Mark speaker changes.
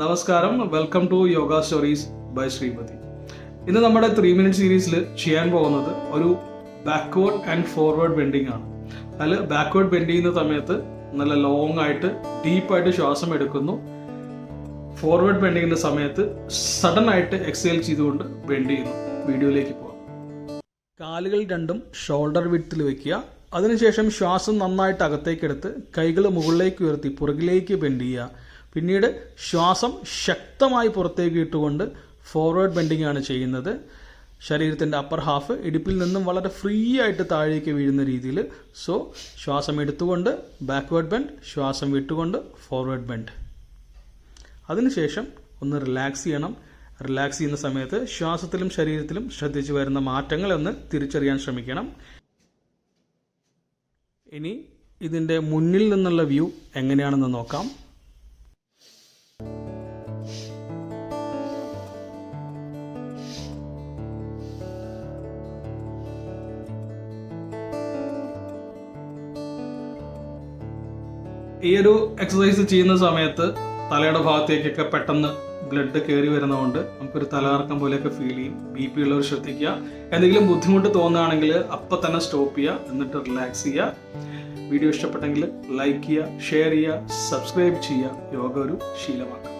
Speaker 1: നമസ്കാരം, welcome to yoga stories by Shrimati. ഇന്ന് നമ്മുടെ 3 മിനിറ്റ് സീരീസിൽ ചെയ്യാൻ പോകുന്നത് ഒരു ബാക്ക്വേർഡ് ആൻഡ് ഫോർവേഡ് ബെൻഡിങ് ആണ്. അതിൽ ബാക്ക്വേർഡ് ബെൻഡ് ചെയ്യുന്ന സമയത്ത് നല്ല ലോങ് ആയിട്ട് ഡീപ്പായിട്ട് ശ്വാസം എടുക്കുന്നു. ഫോർവേഡ് ബെൻഡ് ചെയ്യുന്ന സമയത്ത് സഡൻ ആയിട്ട് എക്സേൽ ചെയ്തുകൊണ്ട് ബെൻഡ് ചെയ്യുന്നു. വീഡിയോയിലേക്ക് പോകാം. കാലുകൾ രണ്ടും ഷോൾഡർ വിഡ്ത്തിൽ വെക്കുക. അതിനുശേഷം ശ്വാസം നന്നായിട്ട് അകത്തേക്കെടുത്ത് കൈകൾ മുകളിലേക്ക് ഉയർത്തി പുറകിലേക്ക് ബെൻഡ് ചെയ്യുക. പിന്നീട് ശ്വാസം ശക്തമായി പുറത്തേക്ക് ഇട്ടുകൊണ്ട് ഫോർവേഡ് ബെൻഡിങ് ആണ് ചെയ്യുന്നത്. ശരീരത്തിൻ്റെ അപ്പർ ഹാഫ് ഇടുപ്പിൽ നിന്നും വളരെ ഫ്രീ ആയിട്ട് താഴേക്ക് വീഴുന്ന രീതിയിൽ. സോ ശ്വാസം എടുത്തുകൊണ്ട് ബാക്ക്വേർഡ് ബെൻഡ്, ശ്വാസം വിട്ടുകൊണ്ട് ഫോർവേഡ് ബെൻഡ്. അതിനുശേഷം ഒന്ന് റിലാക്സ് ചെയ്യണം. റിലാക്സ് ചെയ്യുന്ന സമയത്ത് ശ്വാസത്തിലും ശരീരത്തിലും ശ്രദ്ധിച്ചു വരുന്ന മാറ്റങ്ങൾ ഒന്ന് തിരിച്ചറിയാൻ ശ്രമിക്കണം. ഇനി ഇതിൻ്റെ മുന്നിൽ നിന്നുള്ള വ്യൂ എങ്ങനെയാണെന്ന് നോക്കാം. ഈ ഒരു എക്സസൈസ് ചെയ്യുന്ന സമയത്ത് തലയുടെ ഭാഗത്തേക്കൊക്കെ പെട്ടെന്ന് ബ്ലഡ് കയറി വരുന്നതുകൊണ്ട് നമുക്കൊരു തലകറക്കം പോലെയൊക്കെ ഫീൽ ചെയ്യും. BP ഉള്ളവർ ശ്രദ്ധിക്കുക. എന്തെങ്കിലും ബുദ്ധിമുട്ട് തോന്നുകയാണെങ്കിൽ അപ്പം തന്നെ സ്റ്റോപ്പ് ചെയ്യുക, എന്നിട്ട് റിലാക്സ് ചെയ്യുക. വീഡിയോ ഇഷ്ടപ്പെട്ടെങ്കിൽ ലൈക്ക് ചെയ്യുക, ഷെയർ ചെയ്യുക, സബ്സ്ക്രൈബ് ചെയ്യുക. യോഗ ഒരു ശീലമാക്കുക.